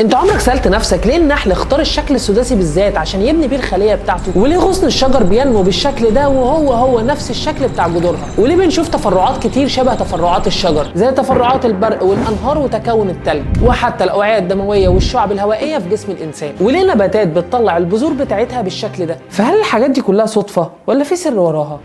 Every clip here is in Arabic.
انت عمرك سألت نفسك ليه النحل اختار الشكل السداسي بالذات عشان يبني بيه الخلية بتاعته؟ وليه غصن الشجر بينمو بالشكل ده وهو نفس الشكل بتاع جذورها؟ وليه بنشوف تفرعات كتير شبه تفرعات الشجر زي تفرعات البرق والانهار وتكون التلج وحتى الاوعية الدموية والشعب الهوائية في جسم الانسان؟ وليه النباتات بتطلع البذور بتاعتها بالشكل ده؟ فهل الحاجات دي كلها صدفة ولا في سر وراها؟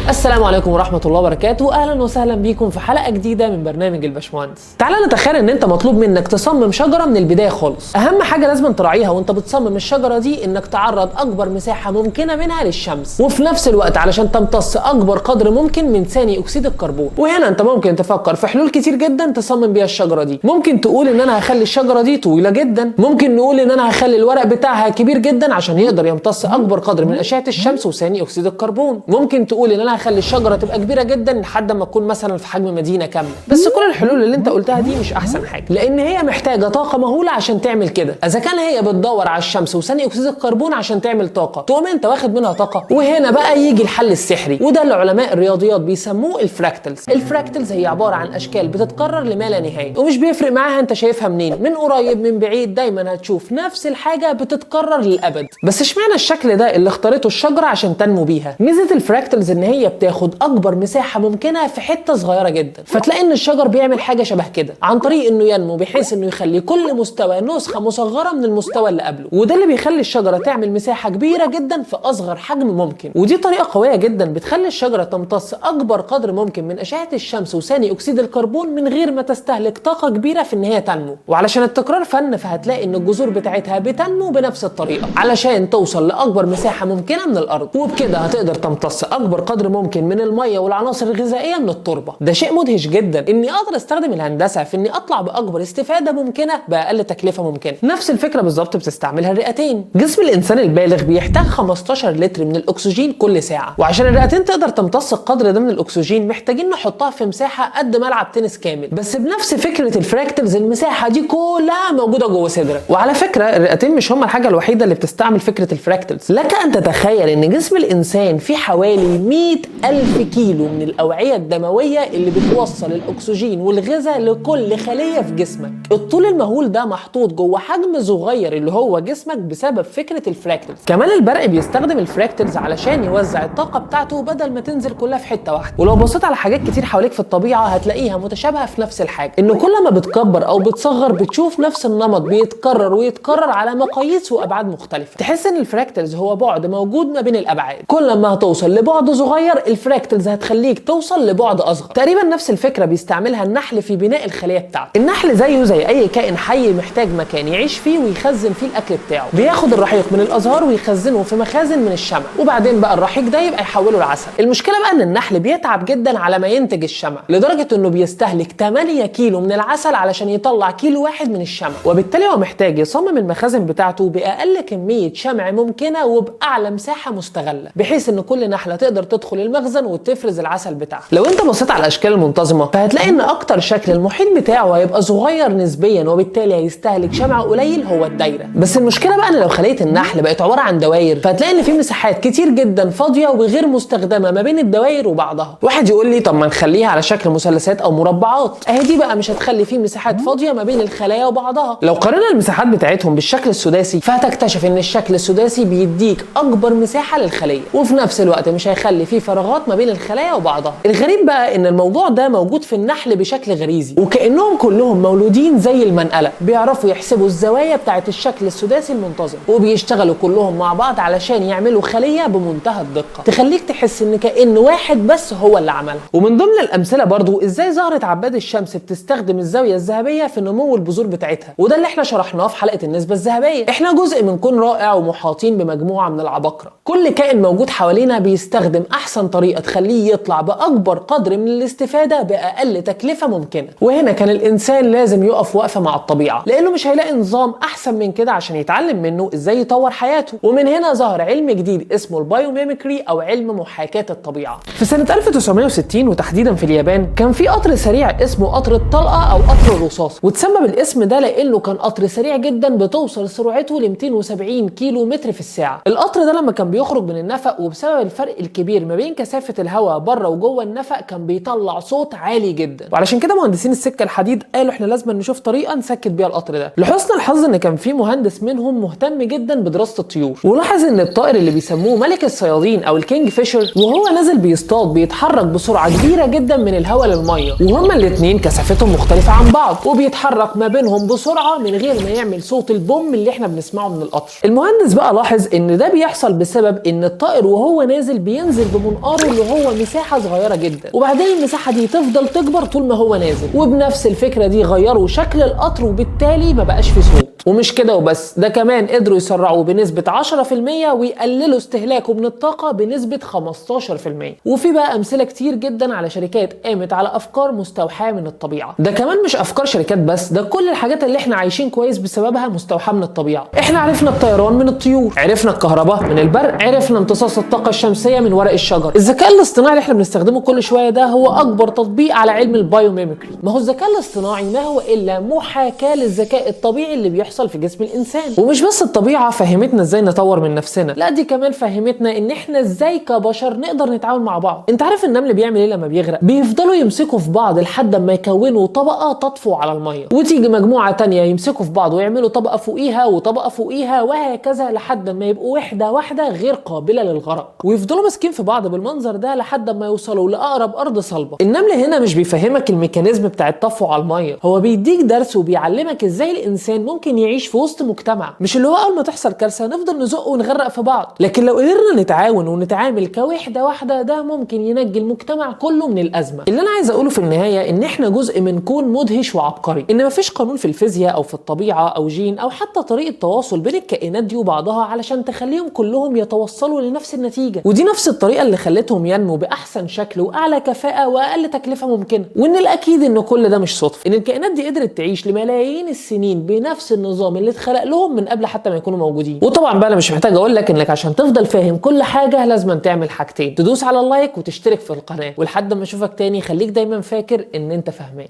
السلام عليكم ورحمة الله وبركاته، أهلا وسهلا بيكم في حلقة جديدة من برنامج الباشمهندس. تعالى نتخيل إن أنت مطلوب منك تصمم شجرة من البداية خالص. أهم حاجة لازم تراعيها وأنت بتصمم الشجرة دي إنك تعرض أكبر مساحة ممكنة منها للشمس، وفي نفس الوقت علشان تمتص أكبر قدر ممكن من ثاني أكسيد الكربون. وهنا أنت ممكن تفكر في حلول كتير جدا تصمم بيها الشجرة دي. ممكن تقول إن أنا هخلي الشجرة دي طويلة جدا، ممكن نقول إن أنا هخلي الورق بتاعها كبير جدا عشان يقدر يمتص أكبر قدر من أشعة الشمس وثاني أكسيد الكربون، ممكن تقول إن أنا هخلي الشجرة تبقى كبيره جدا لحد ما تكون مثلا في حجم مدينه كامله. بس كل الحلول اللي انت قلتها دي مش احسن حاجه، لان هي محتاجه طاقه مهوله عشان تعمل كده. اذا كان هي بتدور على الشمس وثاني اكسيد الكربون عشان تعمل طاقه، تقوم انت واخد منها طاقه. وهنا بقى يجي الحل السحري، وده اللي علماء الرياضيات بيسموه الفراكتلز. الفراكتلز هي عباره عن اشكال بتتكرر لما لا نهايه، ومش بيفرق معاها انت شايفها منين، من قريب من بعيد دايما هتشوف نفس الحاجه بتتكرر للابد. بس اشمعنى الشكل ده اللي اختارته الشجره عشان تنمو بيها؟ ميزه الفراكتلز ان هي بتاخد اكبر مساحه ممكنه في حته صغيره جدا، فتلاقي ان الشجر بيعمل حاجه شبه كده عن طريق انه ينمو بحيث انه يخلي كل مستوى نسخه مصغره من المستوى اللي قبله، وده اللي بيخلي الشجره تعمل مساحه كبيره جدا في اصغر حجم ممكن. ودي طريقه قويه جدا بتخلي الشجره تمتص اكبر قدر ممكن من اشعه الشمس وثاني اكسيد الكربون من غير ما تستهلك طاقه كبيره في ان هي تنمو. وعلشان التكرار فن، فهتلاقي ان الجذور بتاعتها بتنمو بنفس الطريقه علشان توصل لاكبر مساحه ممكنه من الارض، وبكده هتقدر تمتص اكبر قدر ممكن من الميه والعناصر الغذائيه من التربه. ده شيء مدهش جدا اني اقدر استخدم الهندسه في اني اطلع باكبر استفاده ممكنه باقل تكلفه ممكنه. نفس الفكره بالظبط بتستعملها الرئتين. جسم الانسان البالغ بيحتاج 15 لتر من الاكسجين كل ساعه، وعشان الرئتين تقدر تمتص القدر ده من الاكسجين محتاجين نحطها في مساحه قد ملعب تنس كامل. بس بنفس فكره الفراكتلز المساحه دي كلها موجوده جوه صدرك. وعلى فكره الرئتين مش هم الحاجه الوحيده اللي بتستعمل فكره الفراكتلز. لك ان تتخيل ان جسم الانسان فيه حوالي 100,000 كيلو من الاوعيه الدمويه اللي بتوصل الاكسجين والغذاء لكل خليه في جسمك. الطول المهول ده محطوط جوه حجم صغير اللي هو جسمك بسبب فكره الفراكتلز. كمان البرق بيستخدم الفراكتلز علشان يوزع الطاقه بتاعته بدل ما تنزل كلها في حته واحده. ولو بصيت على حاجات كتير حواليك في الطبيعه هتلاقيها متشابهه في نفس الحاجه، انه كل ما بتكبر او بتصغر بتشوف نفس النمط بيتكرر ويتكرر على مقاييس وابعاد مختلفه. تحس ان الفراكتلز هو بعد موجود ما بين الابعاد، كل ما هتوصل لبعد صغير الفراكتلز هتخليك توصل لبعد اصغر. تقريبا نفس الفكره بيستعملها النحل في بناء الخليه بتاعته. النحل زيه زي اي كائن حي محتاج مكان يعيش فيه ويخزن فيه الاكل بتاعه. بياخد الرحيق من الازهار ويخزنه في مخازن من الشمع، وبعدين بقى الرحيق ده يبقى يحوله لعسل. المشكله بقى ان النحل بيتعب جدا على ما ينتج الشمع، لدرجه انه بيستهلك 8 كيلو من العسل علشان يطلع كيلو واحد من الشمع. وبالتالي هو محتاج يصمم المخازن بتاعته باقل كميه شمع ممكنه وباعلى مساحه مستغله، بحيث ان كل نحله تقدر تدخل المخزن وتفرز العسل بتاعها. لو انت بصيت على الاشكال المنتظمه فهتلاقي ان اكتر شكل المحيط بتاعه هيبقى صغير نسبيا وبالتالي هيستهلك شمع قليل هو الدايره. بس المشكله بقى ان لو خليه النحل بقت عباره عن دوائر فهتلاقي ان في مساحات كتير جدا فاضيه وغير مستخدمه ما بين الدوائر وبعضها. واحد يقول لي طب ما نخليها على شكل مثلثات او مربعات، اهي دي بقى مش هتخلي فيه مساحات فاضيه ما بين الخلايا وبعضها. لو قارنا المساحات بتاعتهم بالشكل السداسي فهتكتشف ان الشكل السداسي بيديك اكبر مساحه للخليه، وفي نفس الوقت مش هيخلي فيه فراغات ما بين الخلايا وبعضها. الغريب بقى ان الموضوع ده موجود في النحل بشكل غريزي، وكأنهم كلهم مولودين زي المنقله بيعرفوا يحسبوا الزوايا بتاعت الشكل السداسي المنتظم، وبيشتغلوا كلهم مع بعض علشان يعملوا خليه بمنتهى الدقه تخليك تحس ان كأن واحد بس هو اللي عملها. ومن ضمن الامثله برضو ازاي زهره عباد الشمس بتستخدم الزاويه الذهبيه في نمو البذور بتاعتها، وده اللي احنا شرحناه في حلقه النسبه الذهبيه. احنا جزء من كون رائع ومحاطين بمجموعه من العباقره، كل كائن موجود حوالينا بيستخدم احسن طريقه تخليه يطلع باكبر قدر من الاستفاده باقل تكلفه ممكنه. وهنا كان الانسان لازم يقف وقفه مع الطبيعه، لانه مش هيلاقي نظام احسن من كده عشان يتعلم منه ازاي يطور حياته. ومن هنا ظهر علم جديد اسمه البايوميميكري او علم محاكاه الطبيعه. في سنه 1960 وتحديدا في اليابان كان في قطر سريع اسمه قطر الطلقه او قطر الرصاص، واتسمى بالاسم ده لانه كان قطر سريع جدا بتوصل سرعته ل 270 كيلو متر في الساعه. القطر ده لما كان بيخرج من النفق وبسبب الفرق الكبير ما بين وبعدين كثافه الهواء بره وجوه النفق كان بيطلع صوت عالي جدا. وعلشان كده مهندسين السكه الحديد قالوا احنا لازم نشوف طريقه نسكت بيها القطر ده. لحسن الحظ ان كان في مهندس منهم مهتم جدا بدراسه الطيور، ولاحظ ان الطائر اللي بيسموه ملك الصيادين او الكينج فيشر وهو نازل بيصطاد بيتحرك بسرعه كبيره جدا من الهواء للميه، وهما الاثنين كثافتهم مختلفه عن بعض، وبيتحرك ما بينهم بسرعه من غير ما يعمل صوت البوم اللي احنا بنسمعه من القطر. المهندس بقى لاحظ ان ده بيحصل بسبب ان الطائر وهو نازل بينزل بمنقاره اللي هو مساحه صغيره جدا، وبعدين المساحه دي تفضل تكبر طول ما هو نازل. وبنفس الفكره دي غيروا شكل القطر وبالتالي ما بقاش فيه صوت. ومش كده وبس، ده كمان قدروا يسرعوا بنسبه 10% ويقللوا استهلاكه من الطاقه بنسبه 15%. وفي بقى امثله كتير جدا على شركات قامت على افكار مستوحاه من الطبيعه. ده كمان مش افكار شركات بس، ده كل الحاجات اللي احنا عايشين كويس بسببها مستوحاه من الطبيعه. احنا عرفنا الطيران من الطيور، عرفنا الكهرباء من البرق، عرفنا امتصاص الطاقه الشمسيه من ورق الشجر. الذكاء الاصطناعي اللي احنا بنستخدمه كل شويه ده هو اكبر تطبيق على علم البايوميمكري. ما هو الذكاء الاصطناعي ما هو الا محاكاه للذكاء الطبيعي اللي بيحصل في جسم الانسان. ومش بس الطبيعه فهمتنا ازاي نطور من نفسنا، لا دي كمان فهمتنا ان احنا ازاي كبشر نقدر نتعامل مع بعض. انت عارف النمل بيعمل ايه لما بيغرق؟ بيفضلوا يمسكوا في بعض لحد ما يكونوا طبقه تطفو على الميه، وتيجي مجموعه تانية يمسكوا في بعض ويعملوا طبقه فوقيها وطبقه فوقيها وهكذا لحد ما يبقوا وحده واحده غير قابله للغرق، ويفضلوا ماسكين في بعض بالمنظر ده لحد ما يوصلوا لاقرب ارض صلبه. النمل هنا مش بيفهمك الميكانيزم بتاع الطفو على الميه، هو بيديك درس وبيعلمك ازاي الانسان ممكن يعيش في وسط مجتمع، مش اللي هو اول ما تحصل كارثه نفضل نزق ونغرق في بعض، لكن لو قدرنا نتعاون ونتعامل كوحده واحده ده ممكن ينجي المجتمع كله من الازمه. اللي انا عايز اقوله في النهايه ان احنا جزء من كون مدهش وعبقري، ان مفيش قانون في الفيزياء او في الطبيعه او جين او حتى طريقه تواصل بين الكائنات دي وبعضها علشان تخليهم كلهم يتوصلوا لنفس النتيجه، ودي نفس الطريقه اللي خلتهم ينمو باحسن شكل واعلى كفاءه واقل تكلفه ممكنه. وان الاكيد ان كل ده مش صدفه، ان الكائنات دي قدرت تعيش لملايين السنين بنفس النظام اللي اتخلق لهم من قبل حتى ما يكونوا موجودين. وطبعا بقى انا مش محتاج اقول لك انك عشان تفضل فاهم كل حاجه لازم تعمل حاجتين: تدوس على اللايك وتشترك في القناه. ولحد ما اشوفك تاني خليك دايما فاكر ان انت فاهمان.